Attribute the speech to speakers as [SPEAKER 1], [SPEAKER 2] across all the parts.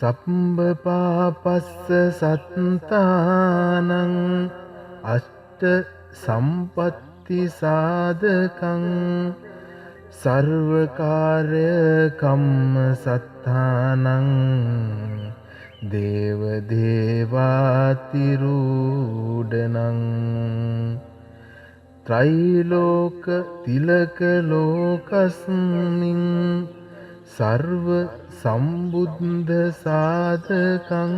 [SPEAKER 1] සබ්බ පාපස්ස සත්තානං අෂ්ට සම්පත්ති සාධකං සර්වකාර්ය කම්ම සත්තානං දේව දේවාතිරූඩනං ත්‍රිලෝක තිලක ලෝකස්මින් සර්ව සම්බුද්ධ සාධකං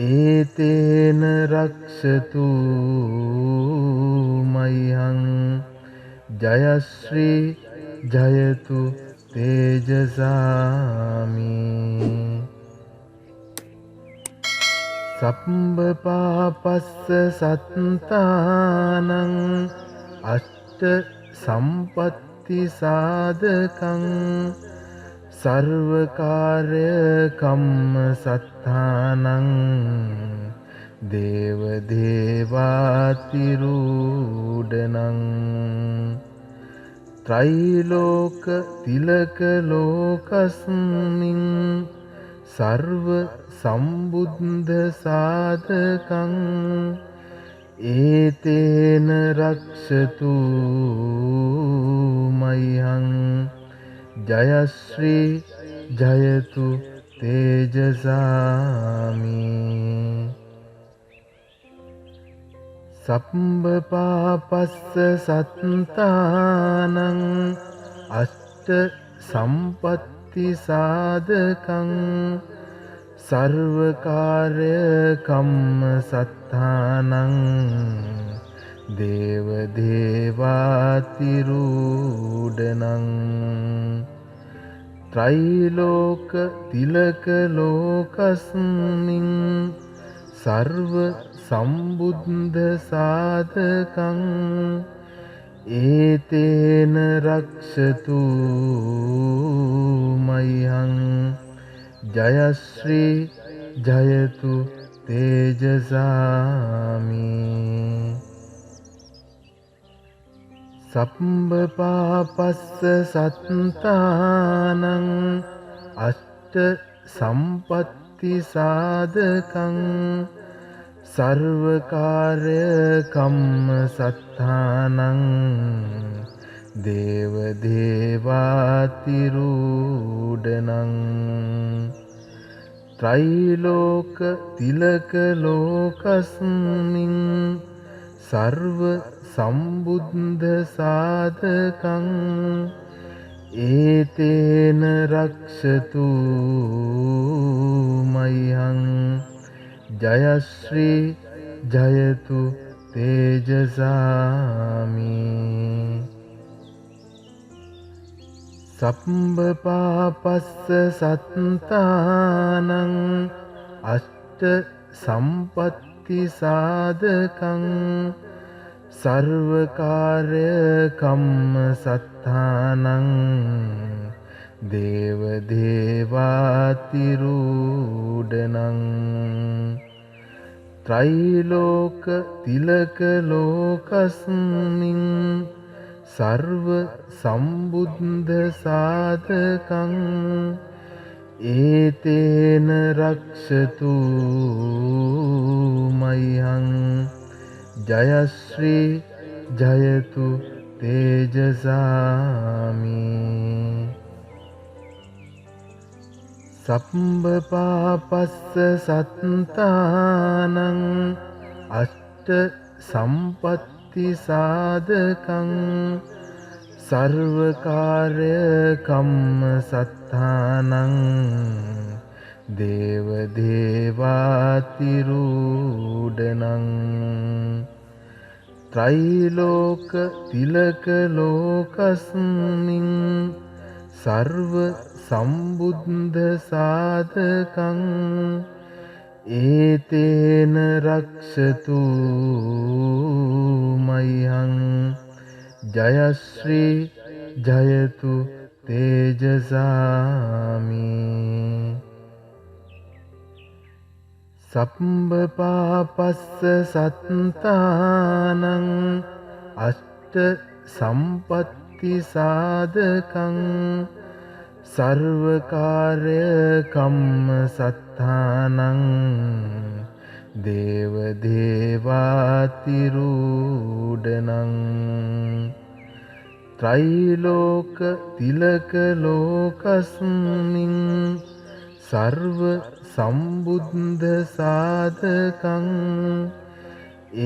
[SPEAKER 1] ඒතේන රක්ෂතු මයං ජයශ්‍රී ජයතු තේජසාමි සබ්බ පාපස්ස සත්තානං අෂ්ට සම්පත්ති සාධකං සර්වකාර්ය කම්ම සත්තානං දේව දේවාතිරූඩනං ත්‍රිලෝක තිලක ලෝකස්මින් සර්ව සම්බුද්ධ සාධකං ඒතේන රක්ෂතු මයං ජයශ්‍රී ජයතු තේජසාමි සබ්බ පාපස්ස සත්තානං අෂ්ට සම්පත්ති සාධකං සර්වකාර්ය කම්ම සත්තානං දේව දේවාතිරූඩනං ත්‍රිලෝක තිලක ලෝකස්මින් සර්ව සම්බුද්ධ සාධකං ඒතේන රක්ෂතු මයං ජයශ්‍රී ජයතු තේජසාමි සබ්බ පාපස්ස සත්තානං අෂ්ට සම්පත්ති සාධකං සර්වකාර්ය කම්ම සත්තානං දේව දේවාතිරූඩනං ත්‍රිලෝක තිලක ලෝකස්මින් සර්ව සම්බුද්ධ සාධකං ඒතේන රක්ෂතු මයං ජයශ්‍රී ජයතු තේජසාමි සබ්බ පාපස්ස සත්තානං අෂ්ට සම්පත්ති සාධකං සර්වකාර්ය කම්ම සත්තානං දේව දේවාතිරූඩනං ත්‍රිලෝක තිලක ලෝකස්මින් සර්ව සම්බුද්ධ සාධකං ඒතේන රක්ෂතු මයං ජයශ්‍රී ජයතු තේජසාමි සබ්බ පාපස්ස සත්තානං අෂ්ට සම්පත්ති සාධකං සර්වකාර්ය කම්ම සත්තානං දේව දේවාතිරූඩනං ත්‍රිලෝක තිලක ලෝකස්මින් සර්ව සම්බුද්ධ සාධකං ඒතේන රක්ෂතු මයං ජයශ්‍රී ජයතු තේජසාමි සබ්බ පාපස්ස සත්තානං අෂ්ට සම්පත්ති සාධකං सर्वकार्य कम्म सत्तानं देव देवातिरूढनं त्रैलोक तिलक लोकस्मिन् सर्व सम्बुद्ध साधकं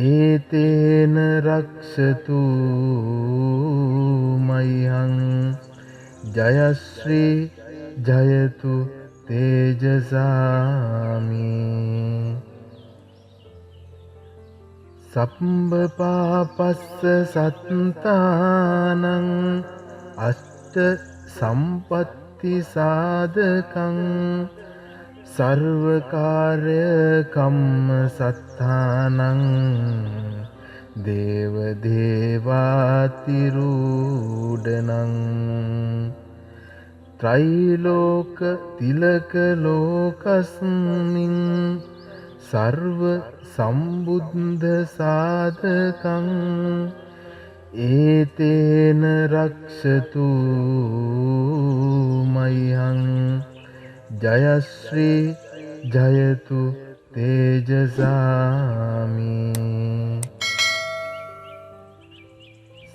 [SPEAKER 1] एतेन रक्षतु मह्यं जयश्री जयतु तेजसामि सप्पपापस्स सत्तानं अष्ट सम्पत्ति साधकं सर्वकार्य कम्म सत्तानं देव देवातिरूढनं त्रैलोक तिलक लोकस्मिन् सर्व सम्बुद्ध साधकं एतेन रक्षतु मह्यं जयश्री जयतु तेजसामि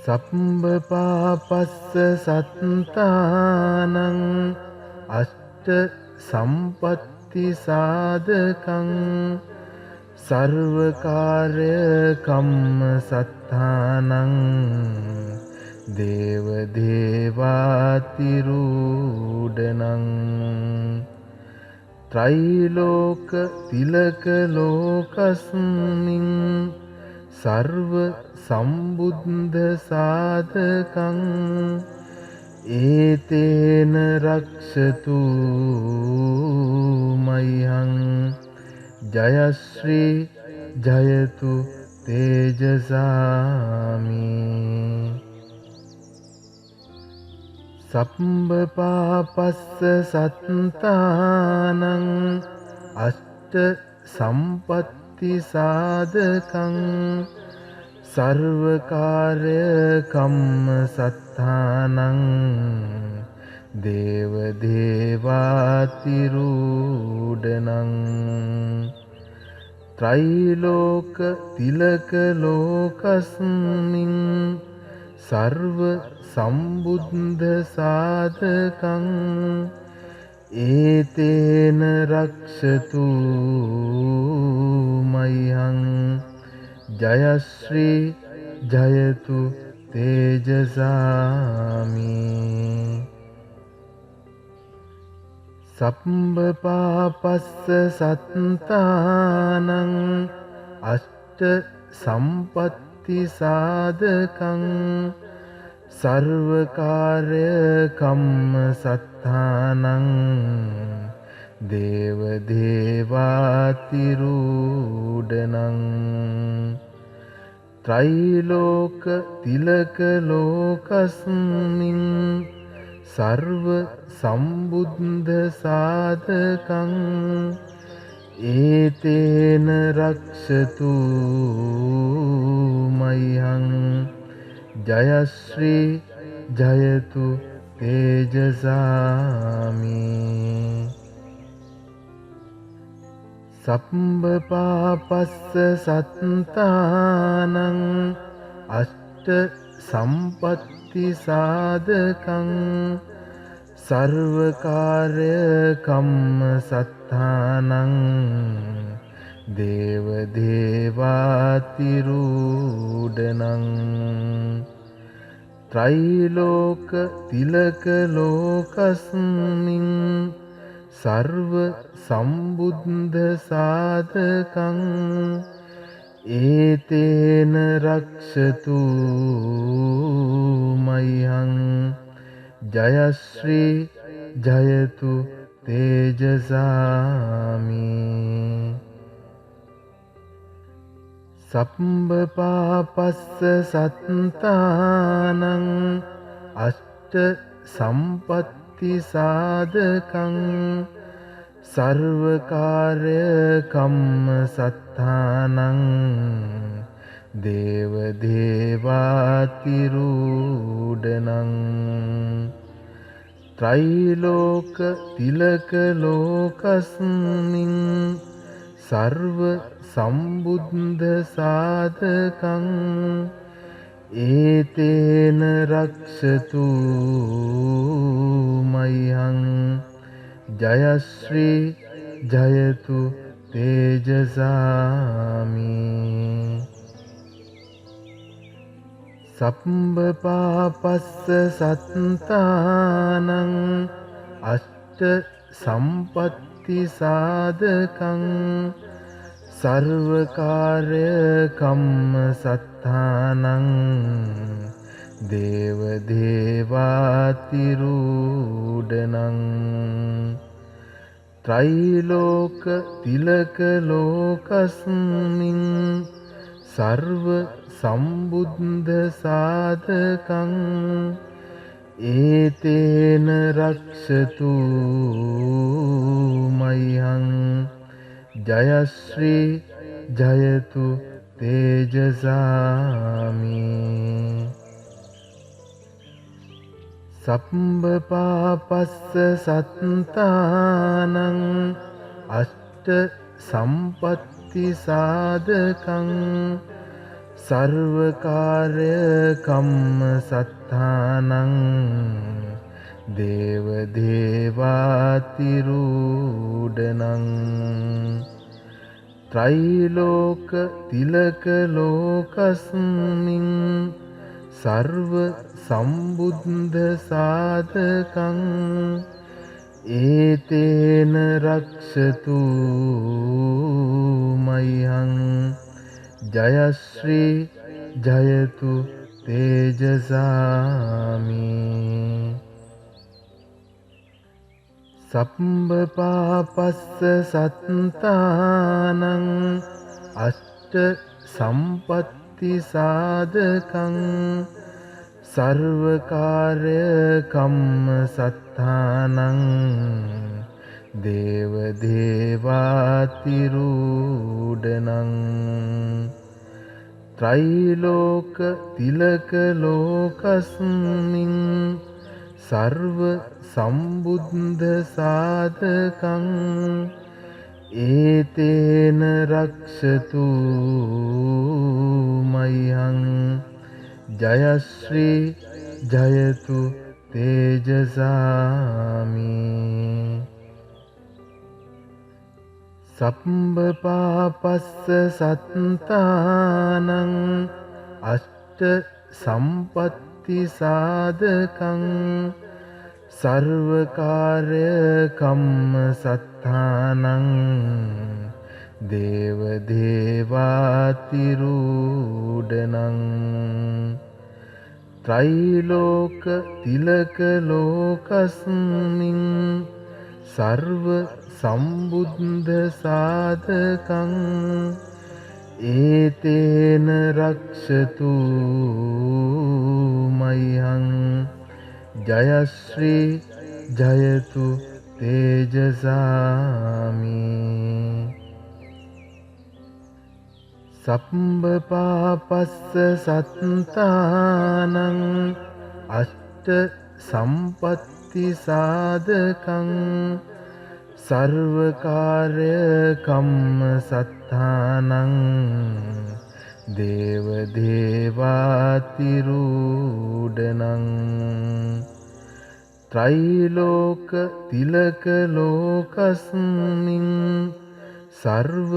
[SPEAKER 1] सप्पपापस्स सत्तानं अष्ट सम्पत्ति साधकं सर्वकार्य कम्म सत्तानं देव देवातिरूढनं त्रैलोक तिलक लोकस्मिन् सर्व सम्बुद्ध साधकं एतेन रक्षतु मह्यं जयश्री जयतु तेजसामि सप्पपापस्स सत्तानं अष्ट सम्पत्ति साधकं सर्वकार्य कम्म सत्तानं देव देवातिरूढनं त्रैलोक तिलक लोकस्मिन् सर्व सम्बुद्ध साधकं एतेन रक्षतु मह्यं जयश्री जयतु तेजसामि सप्पपापस्स सत्तानं अष्ट सम्पत्ति साधकं सर्वकार्य कम्म सत्तानं देव देवातिरूढनं त्रैलोक तिलक लोकस्मिन् सर्व सम्बुद्ध साधकं एतेन रक्षतु मह्यं जयश्री जयतु तेजसामि सप्पपापस्स सत्तानं अष्ट सम्पत्ति साधकं सर्वकार्य कम्म सत्तानं देव देवातिरूढनं त्रैलोक तिलक लोकस्मिन् सर्व सम्बुद्ध साधकं एतेन रक्षतु मह्यं जयश्री जयतु तेजसामि सप्पपापस्स सत्तानं अष्ट सम्पत्ति साधकं सर्वकार्य कम्म सत्तानं देव देवातिरूढनं त्रैलोक तिलक लोकस्मिन् सर्व सम्बुद्ध साधकं एतेन रक्षतु मह्यं जयश्री जयतु तेजसामि සම්බපාපස්ස සත්තානං අෂ්ට සම්පත්ති සාධකං සර්වකාර්ය කම්ම සත්තානං දේව දේවාතිරූඩනං ත්‍රෛලෝක තිලක ලෝකස්මින් සර්ව සම්බුද්ධ සාධකං ඒතේන රක්ෂතු මයිහං ජයශ්‍රී ජයතු තේජසාමි සම්බපාපස්ස සත්තානං අෂ්ට සම්පත්ති සාධකං सर्वकार्य कम्म सत्तानं देव देवातिरूढनं त्रैलोक तिलक लोकस्मिन् सर्व सम्बुद्ध साधकं एतेन रक्षतु मह्यं जयश्री जयतु तेजसामि सम्बपापस्स सत्तानං अष्ट सम्पत्ति साधकं सर्वकार्य कम्म सत्तानං දේව දේවාතිරූඩනං त्रैलोक तिलक लोकस्मिन् सर्व सम्बुद्ध साधकं एतेन रक्षतु मह्यं जयश्री जयतु तेजसामि සම්බපාපස්ස සත්තානං අෂ්ට සම්පත්ති සාධකං සර්වකාර්ය කම්ම සත්තානං දේව දේවාතිරූඩනං त्रैलोक तिलक लोकस्मिन् सर्व सम्बुद्ध साधकं एतेन रक्षतु मह्यं जयश्री जयतु तेजसामि सम्बपापस्स सत्तानං अष्ट सम्पत्ति साधकं सर्वकार्य कम्म सत्तानं देव देवातिरूढनं त्रैलोक तिलक लोकस्मिन् सर्व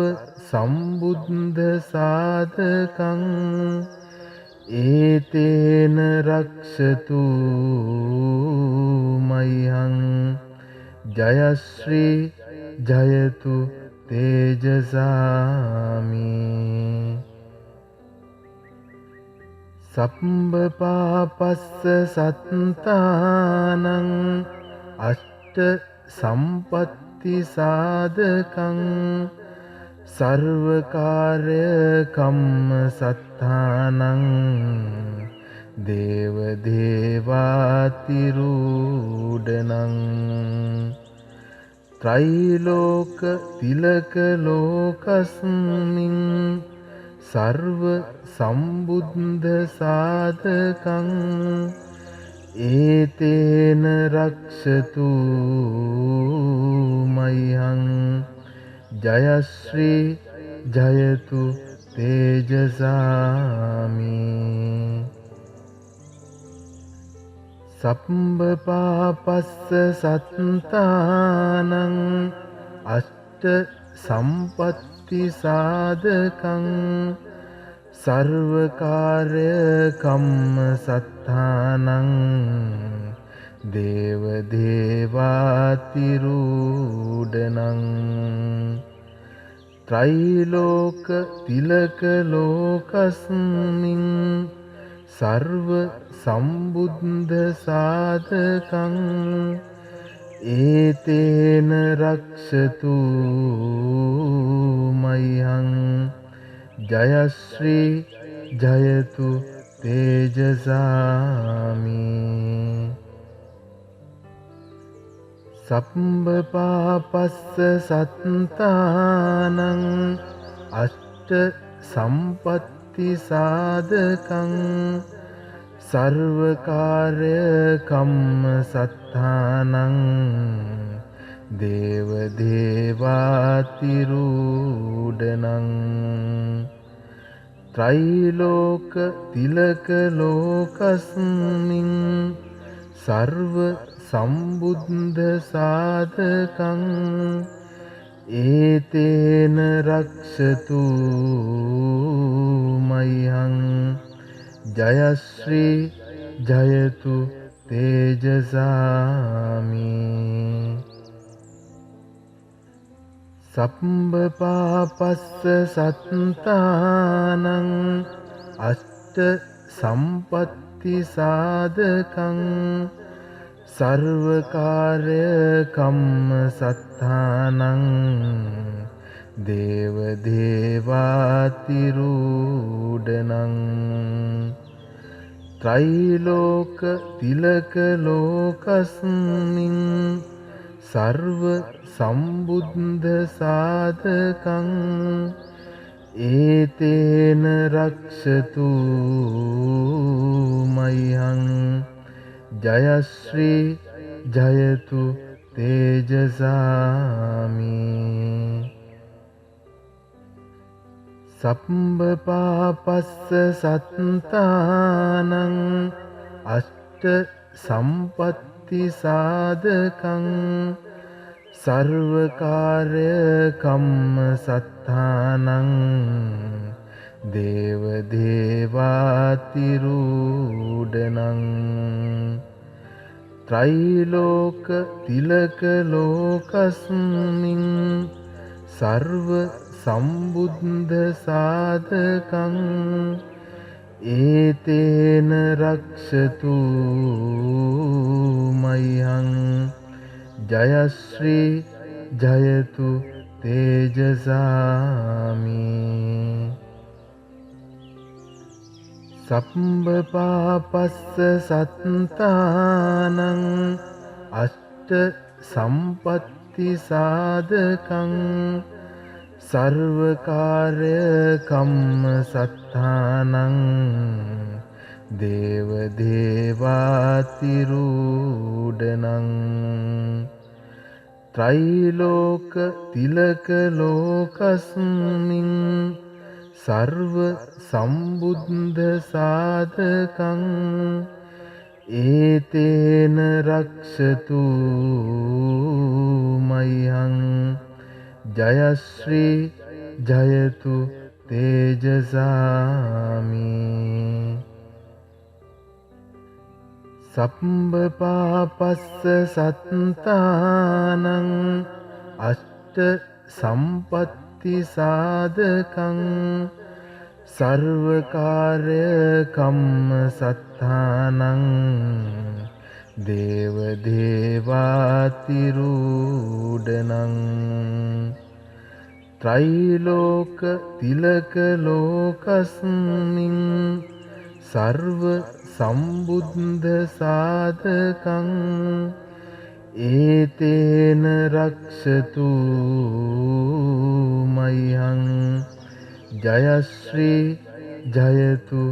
[SPEAKER 1] सम्बुद्ध साधकं एतेन रक्षतु मह्यं जयश्री जयतु तेजसामि सम्बपापस्स सत्तानං अष्ट सम्पत्ति साधकं सर्वकार्य कम्म सत्तानं දේව දේවාතිරූඩනං त्रैलोक तिलक लोकस्मिन् सर्व सम्बुद्ध साधकं ඒතේන රක්ෂතු මයිහං ජයශ්‍රී ජයතු තේජසාමි සම්බපාපස්ස සත්තානං අෂ්ට සම්පත්ති සාධකං සර්වකාර්ය කම්ම සත්තානං දේව දේවාතිරූඩනං ත්‍රිලෝක තිලක ලෝකස්මින් සර්ව සම්බුද්ධ සාධකං ඒතේන රක්ෂතු මයිහං ජයශ්‍රී ජයතු තේජසාමි සම්බපාපස්ස සත්තානං අෂ්ට සම්පත්ති සාධකං සර්වකාර්ය කම්ම සත්තානං දේව දේවාතිරූඩනං ත්‍රිලෝක තිලක ලෝකස්මින් සර්ව සම්බුද්ධ සාධකං ඒතේන රක්ෂතු මයිහං ජයශ්‍රී ජයතු තේජසාමි සම්බපාපස්ස සත්තානං අෂ්ට සම්පත්ති සාධකං සර්වකාර්ය කම්ම සත්තානං දේව දේවාතිරූඩනං ත්‍රිලෝක තිලක ලෝකස්මින් සර්ව සම්බුද්ධ සාධකං ඒතේන රක්ෂතු මයිහං ජයශ්‍රී ජයතු තේජසාමි සම්බපාපස්ස සත්තානං අෂ්ට සම්පත්ති සාධකං සර්වකාර්ය කම්ම සත්තානං දේව දේවාතිරූඩනං ත්‍රිලෝක තිලක ලෝකස්මින් සර්ව සම්බුද්ධ සාධකං ඒතේන රක්ෂතු මයිහං ජයශ්‍රී ජයතු තේජසාමි සම්බපාපස්ස සත්තානං අෂ්ට සම්පත්ති සාධකං සර්වකාර්ය කම්ම සත්තානං දේව දේවාතිරූඩනං ත්‍රිලෝක තිලක ලෝකස්මින් සර්ව සම්බුද්ධ සාධකං ඒතේන රක්ෂතු මයිහං ජයශ්‍රී ජයතු තේජසාමි සම්බපාපස්ස සත්තානං අෂ්ට සම්පත්ති සාධකං සර්වකාර්ය කම්ම සත්තානං දේව දේවාතිරූඩනං ත්‍රිලෝක තිලක ලෝකස්මින් සර්ව සම්බුද්ධ සාධකං ඒතේන රක්ෂතු මයිහං ජයශ්‍රී ජයතු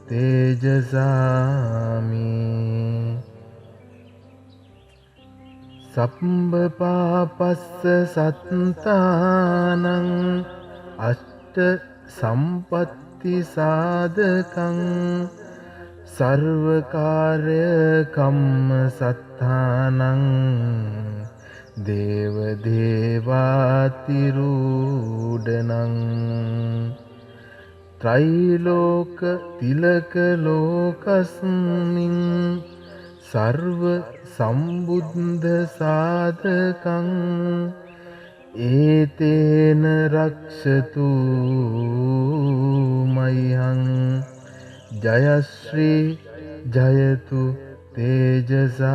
[SPEAKER 1] තේජසාමි සබ්බපාපස්ස සත්තානං අෂ්ට සම්පත්ති සාධකං සර්වකාර්ය කම්ම සත්තානං දේව දේවාතිරූඩනං ත්‍රිලෝක තිලක ලෝකස්මින් සර්ව සම්බුද්ධ සාධකං ඒතේන රක්ෂතු මයිහං ජයශ්‍රී ජයතු තේජසාමි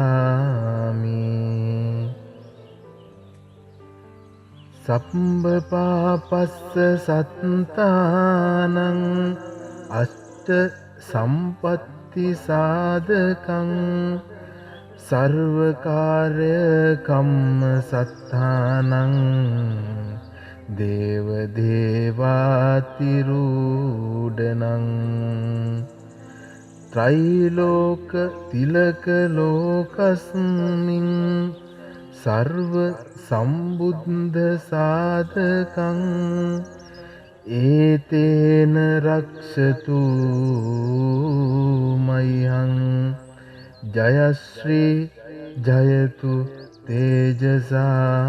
[SPEAKER 1] සබ්බපාපස්ස සත්තානං අෂ්ට සම්පත්ති සාධකං සර්වකාර්ය කම්ම සත්තානං දේව දේවාතිරූඩනං ත්‍රිලෝක තිලක ලෝකස්මින් සර්ව සම්බුද්ධ සාධකං ඒතේන රක්ෂතු මයිහං ජයශ්‍රී ජයතු තේජසාමි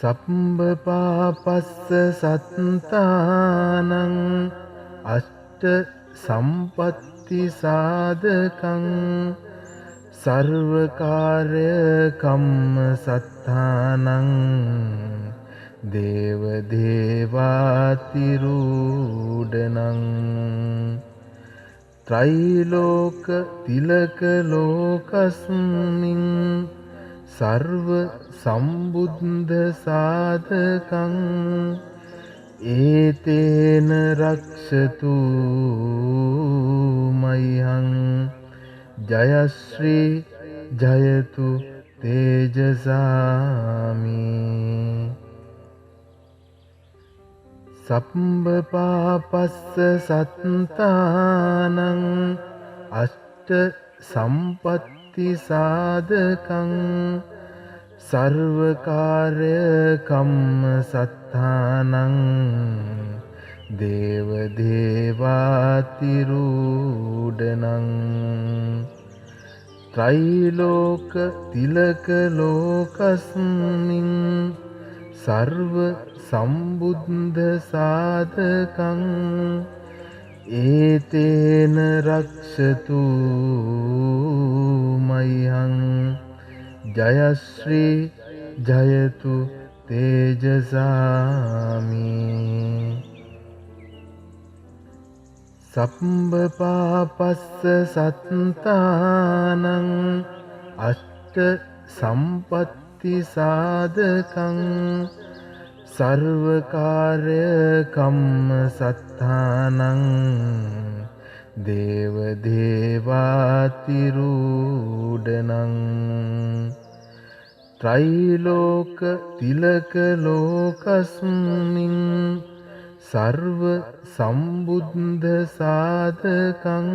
[SPEAKER 1] සබ්බපාපස්ස සත්තානං අෂ්ට සම්පත්ති සාධකං සර්වකාර්ය කම්ම සත්තානං දේව දේවාතිරූඩනං ත්‍රිලෝක තිලක ලෝකස්මින් සර්ව සම්බුද්ධ සාධකං ඒතේන රක්ෂතු මයිහං ජයශ්‍රී ජයතු තේජසාමි සබ්බපාපස්ස සත්තානං අෂ්ට සම්පත්ති සාධකං සර්වකාර්ය කම්ම සත්තානං දේව දේවාතිරූඩනං ත්‍රිලෝක තිලක ලෝකස්මින් සර්ව සම්බුද්ධ සාධකං ඒතේන රක්ෂතු මයිහං ජයශ්‍රී ජයතු තේජසාමි සබ්බපාපස්ස සත්තානං අෂ්ට සම්පත්ති සාධකං සර්වකාර්ය කම්ම සත්තානං දේව දේවාතිරූඩනං ත්‍රිලෝක තිලක ලෝකස්මින් සර්ව සම්බුද්ධ සාධකං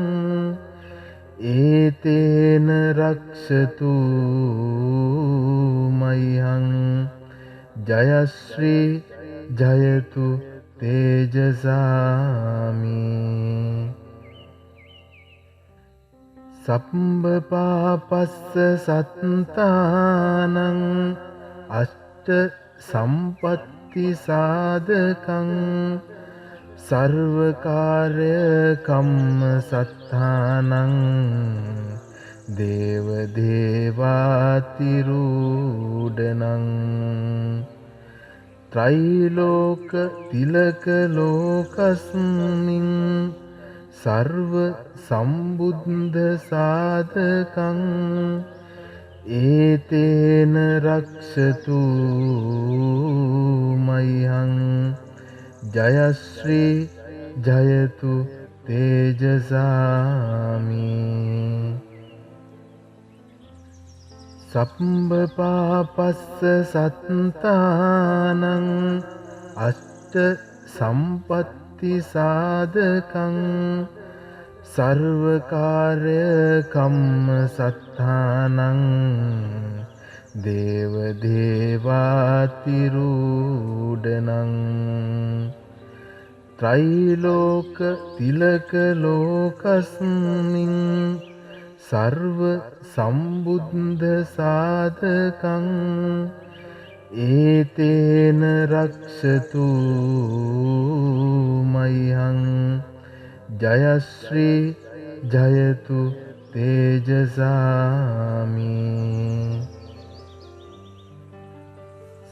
[SPEAKER 1] ඒතේන රක්ෂතු මයිහං ජයශ්‍රී ජයතු තේජසාමි සබ්බපාපස්ස සත්තානං අෂ්ට සම්පත්ති සාධකං සර්වකාර්ය කම්ම සත්තානං දේව දේවාතිරූඩනං ත්‍රිලෝක තිලක ලෝකස්මින් සර්ව සම්බුද්ධ සාධකං ඒතේන රක්ෂතු මයිහං ජයශ්‍රී ජයතු තේජසාමි සබ්බපාපස්ස සත්තානං අෂ්ට සම්පත්ති සාධකං सर्वकार्य කම්ම සත්තානං දේව දේවාතිරූඩනං त्रैलोक तिलक लोकस्मिन् सर्व संबुद्ध साधकं एतेन रक्षतु मह्यं जयश्री जयतु तेजसामि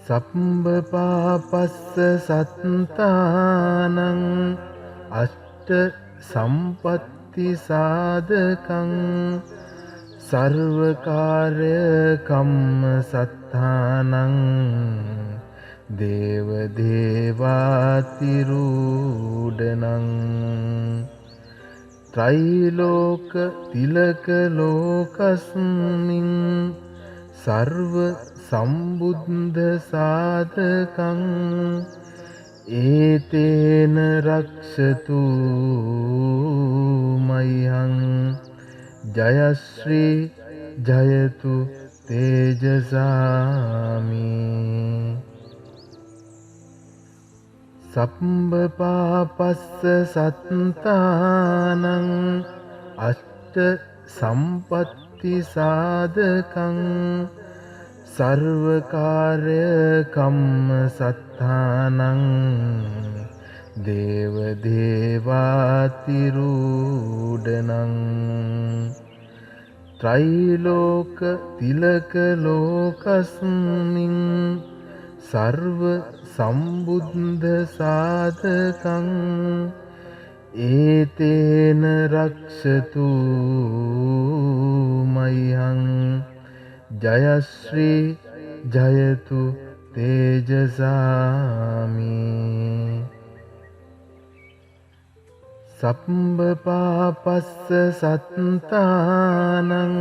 [SPEAKER 1] සම්බපාපස්ස සත්තානං අෂ්ට සම්පත්ති සාධකං සර්වකාර්ය කම්ම සත්තානං දේව දේවාතිරූඩනං त्रैलोक तिलक लोकस्मिन् सर्व संबुद्ध साधकं एतेन रक्षतु मह्यं जयश्री जयतु तेजसामि සම්බපාපස්ස සත්තානං අෂ්ට සම්පත්ති සාධකං सर्वकार्य कम्म सत्तानं देव देवातिरूडनं त्रैलोक तिलक लोकस्मिन् सर्व संबुद्ध साधकं एतेन रक्षतु मह्यं जयश्री जयतु तेजसामि सप्पपापस्स सत्तानं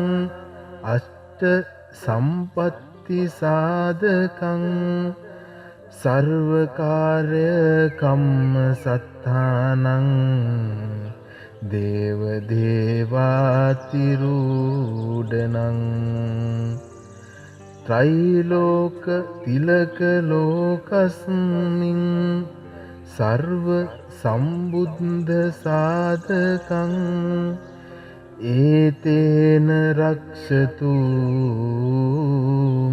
[SPEAKER 1] अष्ट संपत्ति साधकं सर्वकार्य कम्म सत्तानं දේව දේවාතිරූඩනං त्रैलोक तिलक लोकस्मिन् सर्व संबुद्ध साधकं एतेन रक्षतु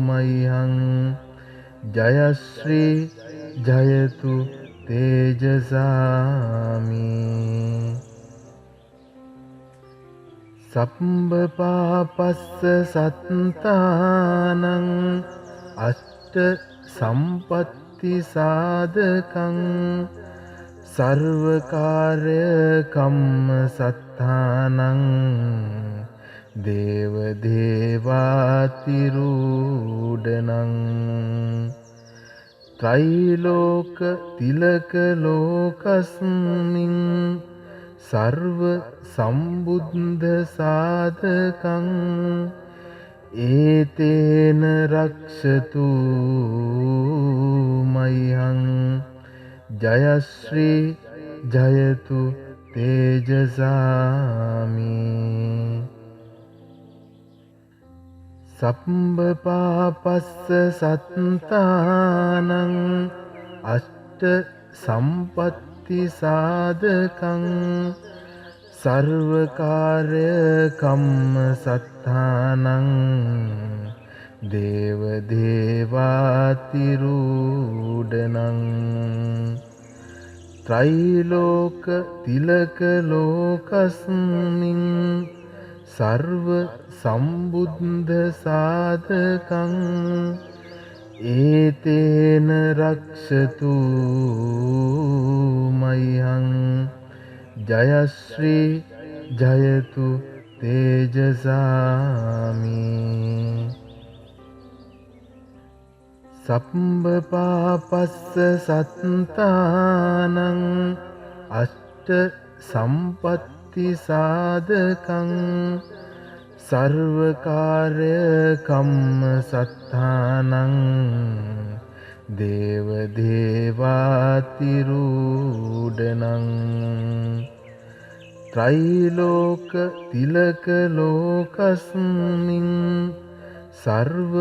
[SPEAKER 1] मह्यं जयश्री जयतु तेजसामि සම්බපාපස්ස සත්තානං අෂ්ට සම්පත්ති සාධකං सर्वकार्य कम्म सत्तानं දේව දේවාතිරූඩනං त्रैलोक तिलक लोकस्मिन् सर्व संबुद्ध साधकं एतेन रक्षतु मह्यं जयश्री जयतु तेजसामि सप्पपापस्स सत्तानं अष्ट संपत्ति साधकं सर्वकार्य कम्म सत्तानं දේව දේවාතිරූඩනං त्रैलोक तिलक लोकस्मिन् सर्व संबुद्ध साधकं एतेन रक्षतु मह्यं जयश्री जयतु तेजसामि सप्पपापस्स सत्तानं अष्ट संपत्ति साधकं सर्वकार्य कम्म सत्तानं දේව දේවාතිරූඩනං त्रैलोक तिलक लोकस्मिन् सर्व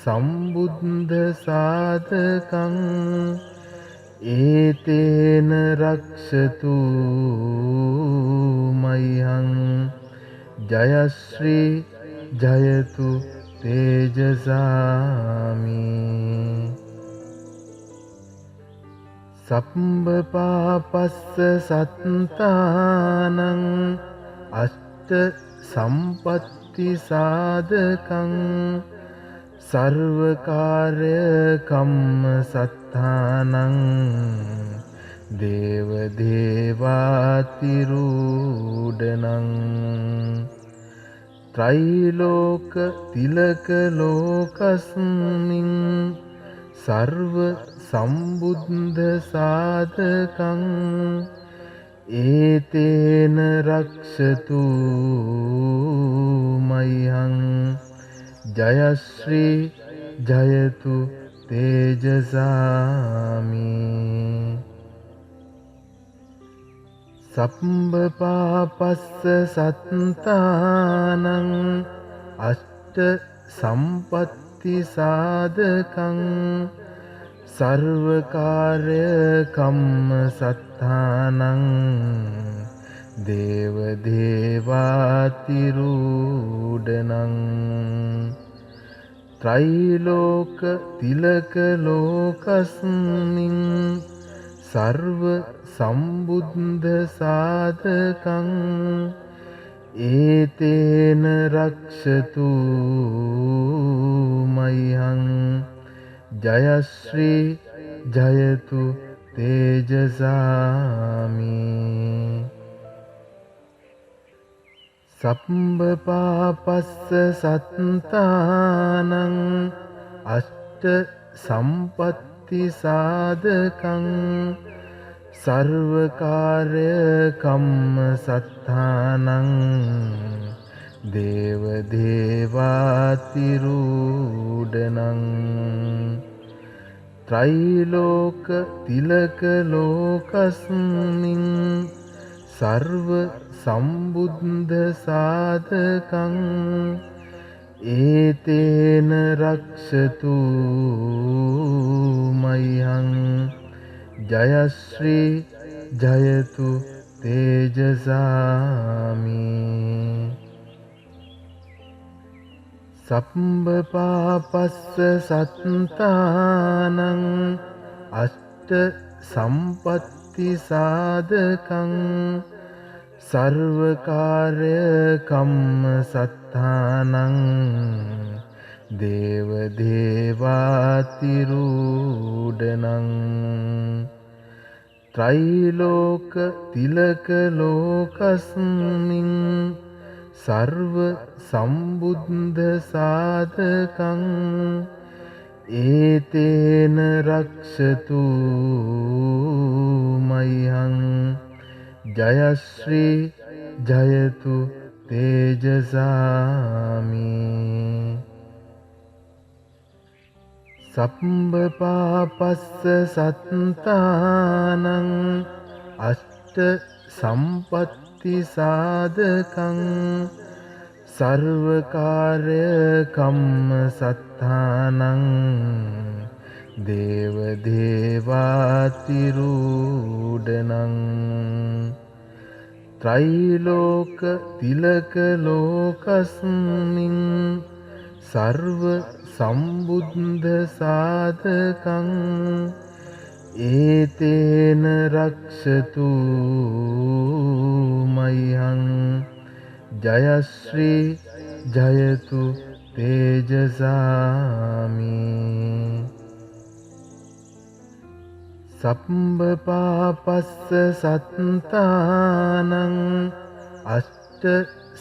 [SPEAKER 1] सम्बुद्ध साधकं एतेन रक्षतु मह्यं जयश्री जयतु तेजसामि සම්බපාපස්ස සත්තානං අෂ්ට සම්පත්ති සාධකං සර්වකාර්ය කම්ම සත්තානං දේව දේවාතිරූඩනං ත්‍රෛලෝක තිලක ලෝකස්මින් सर्व सम्बुद्ध साधकं एतेन रक्षतु मह्यं जयश्री जयतु तेजसामि सम्बपापस्स सत्तानං अष्ट सम्पत्ति साधकं सर्वकार्य कम्म सत्तानං देव देवातिरूढनං त्रैलोक तिलक लोकस्मिन् सर्व सम्बुद्ध साधकं एतेन रक्षतु मह्यं जयश्री जयतु तेजसामि सम्बपापस्स सत्तानං अष्ट सम्पत्ति साधकं सर्वकार्य कम्म सत्तानං देव देवातिरूढनං त्रैलोक तिलक लोकस्मिन् सर्व सम्बुद्ध साधकं एतेन रक्षतु मह्यं जयश्री जयतु तेजसामि सम्बपापस्स सत्तानං अष्ट सम्पत्ति साधकं सर्वकार्य कम्म सत्तानං देव देवातिरूढनං त्रैलोक तिलक लोकस्मिन् सर्व सम्बुद्ध साधकं एतेन रक्षतु मह्यं जयश्री जयतु तेजसामि सम्बपापस्स सत्तानං अष्ट सम्पत्ति साधकं सर्वकार्य कम्म सत्तानං देव देवातिरूढनං त्रैलोक तिलक लोकस्मिन् सर्व सम्बुद्ध साधकं एतेन रक्षतु मह्यं जयश्री जयतु तेजसामि सम्बपापस्स सत्तानං अष्ट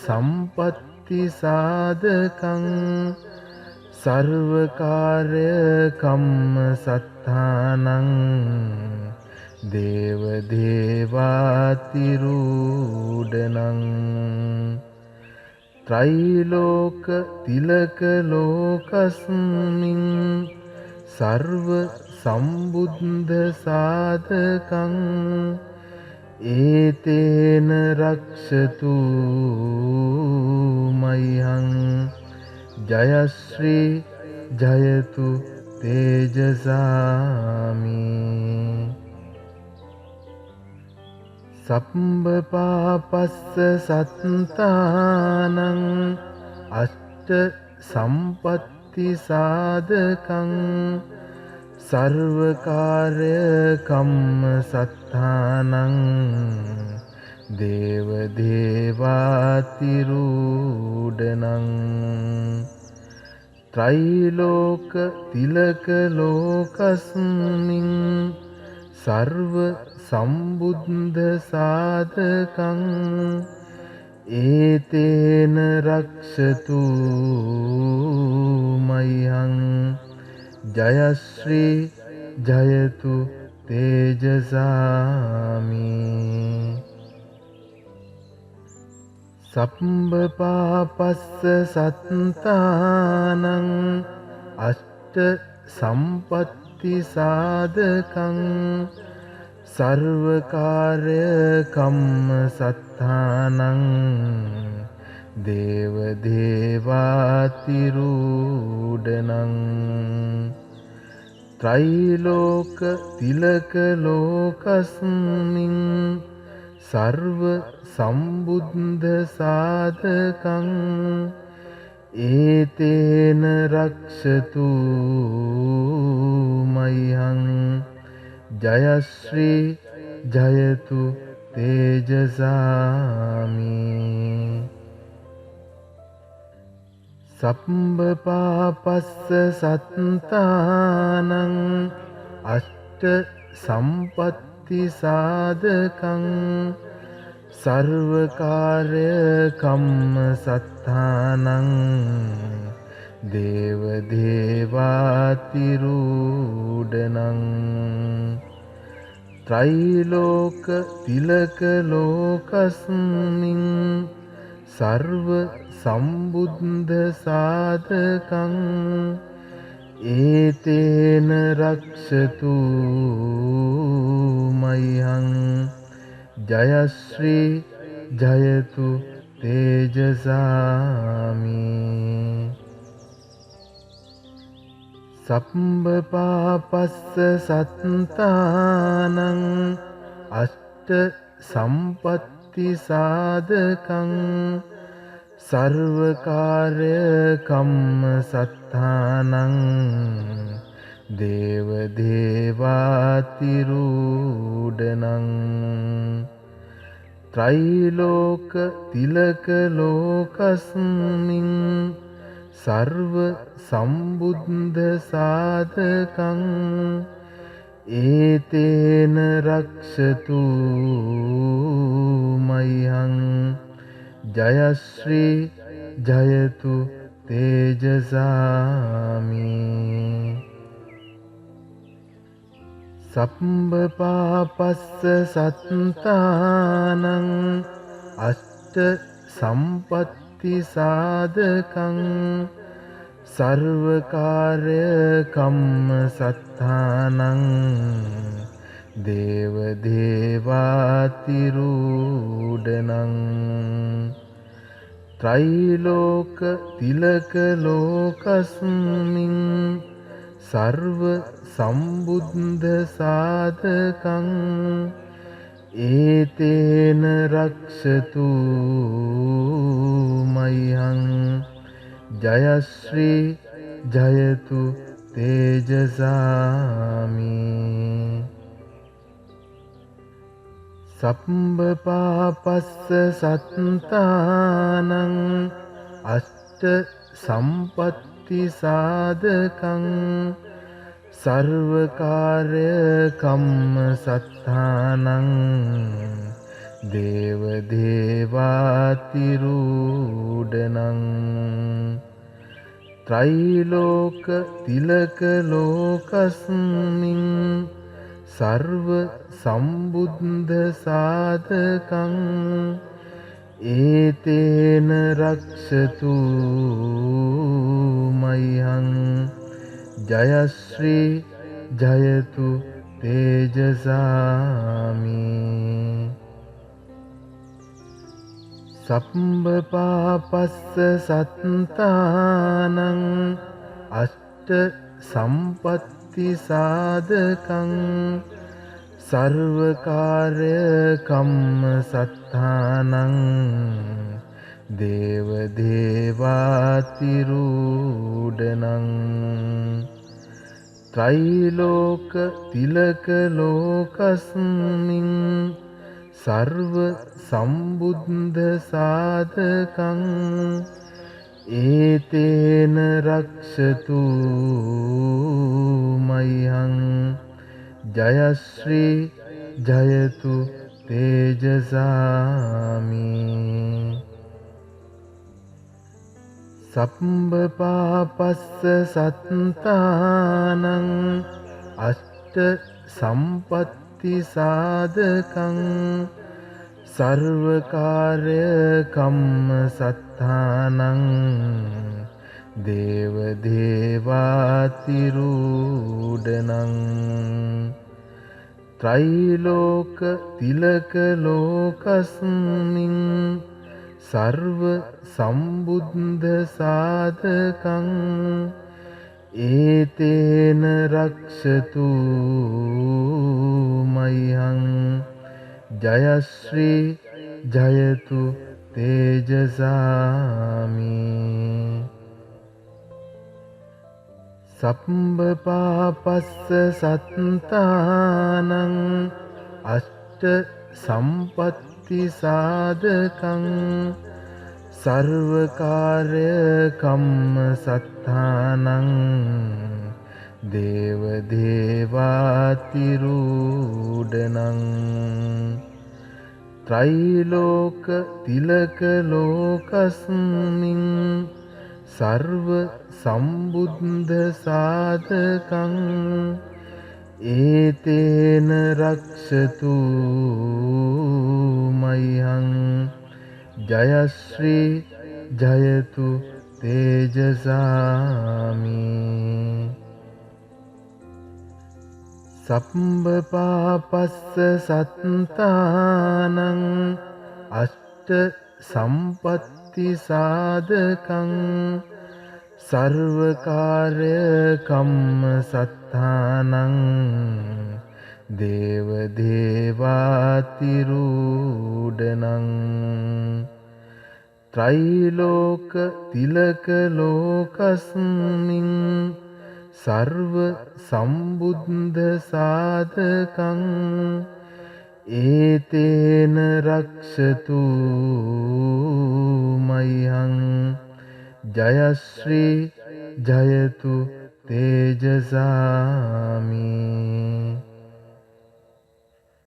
[SPEAKER 1] सम्पत्ति साधकं सर्वकार्य कम्म सत्तानං देव देवातिरूढनං त्रैलोक तिलक लोकस्मिन् सर्व सम्बुद्ध साधकं ඒතේන රක්ෂතු මයිහං ජයශ්‍රී ජයතු තේජසාමි සම්බපාපස්ස සත්තානං අෂ්ට සම්පත්ති සාධකං සර්වකාර්ය කම්ම සත්තානං දේව දේවාතිරූඩනං ත්‍රිලෝක තිලක ලෝකස්මින් සර්ව සම්බුද්ධ සාධකං ඒතේන රක්ෂතු මයිහං ජයශ්‍රී ජයතු තේජසාමි සම්බපාපස්ස සත්තානං අෂ්ට සම්පත්ති සාධකං සර්වකාර්ය කම්ම සත්තානං දේව දේවාතිරූඩනං ත්‍රිලෝක තිලක ලෝකස්මින් සර්ව සම්බුද්ධ සාධකං ඒතේන රක්ෂතු මයිහං ජයශ්‍රී ජයතු තේජසාමි සම්බපාපස්ස සත්තානං අෂ්ට සම්පත්ති සාධකං සර්වකාර්ය කම්ම සත්තානං දේව දේවාතිරූඩනං ත්‍රිලෝක තිලක ලෝකස්මින් සර්ව සම්බුද්ධ සාධකං ඒතේන රක්ෂතු මයිහං ජයශ්‍රී ජයතු තේජසාමි සම්බපාපස්ස සත්තානං අෂ්ට සම්පත්ති සාධකං සර්වකාර්ය කම්ම සත්තානං දේව දේවාතිරූඩනං ත්‍රිලෝක තිලක ලෝකස්මින් සර්ව සම්බුද්ධ සාධකං ඒතේන රක්ෂතු මයිහං ජයශ්‍රී ජයතු තේජසාමි සම්බපාපස්ස සත්තානං අෂ්ට සම්පත්ති සාධකං සර්වකාර්ය කම්ම සත්තානං දේව දේවාතිරූඩනං ත්‍රිලෝක තිලක ලෝකස්මින් සර්ව සම්බුද්ධ සාධකං ඒතේන රක්ෂතු මයිහං ජයශ්‍රී ජයතු තේජසාමි සම්බපාපස්ස සත්තානං අෂ්ට සම්පත්ති සාධකං සර්වකාර්ය කම්ම සත්තානං දේව දේවාතිරූඩනං ත්‍රිලෝක තිලක ලෝකස්මින් සර්ව සම්බුද්ධ සාධකං ඒතේන රක්ෂතු මයිහං ජයශ්‍රී ජයතු තේජසාමි සබ්බපාපස්ස සත්තානං අෂ්ට සම්පත්ති සාධකං සර්වකාර්ය කම්ම සත්තානං දේව දේවාතිරූඩනං ත්‍රිලෝක තිලක ලෝකස්මින් සර්ව සම්බුද්ධ සාධකං ඒතේන රක්ෂතු මයං ජයශ්‍රී ජයතු තේජසාමි සබ්බපාපස්ස සත්තානං අෂ්ට සම්පත්ති සාධකං සර්වකාර්ය කම්ම සත්තානං දේව දේවාතිරූඩනං ත්‍රිලෝක තිලක ලෝකස්මින් සර්ව සම්බුද්ධ සාධකං ඒතේන රක්ෂතු මයං ජයශ්‍රී ජයතු තේජසාමි සබ්බපාපස්ස සත්තානං අෂ්ට සම්පත්ති සාධකං සර්වකාර්ය කම්ම සත්තානං දේව දේවාතිරූඩනං ත්‍රිලෝක තිලක ලෝකස්මින් සර්ව සම්බුද්ධ සාධකං ඒතේන රක්ෂතු මයං ජයශ්‍රී ජයතු තේජසාමි සබ්බපාපස්ස සත්තානං අෂ්ට සම්පත්ති සාධකං සර්වකාර්ය කම්ම සත්තානං දේව දේවාතිරූඩනං ත්‍රිලෝක තිලක ලෝකස්මින් සර්ව සම්බුද්ධ සාධකං ඒතේන රක්ෂතු මයං ජයශ්‍රී ජයතු තේජසාමි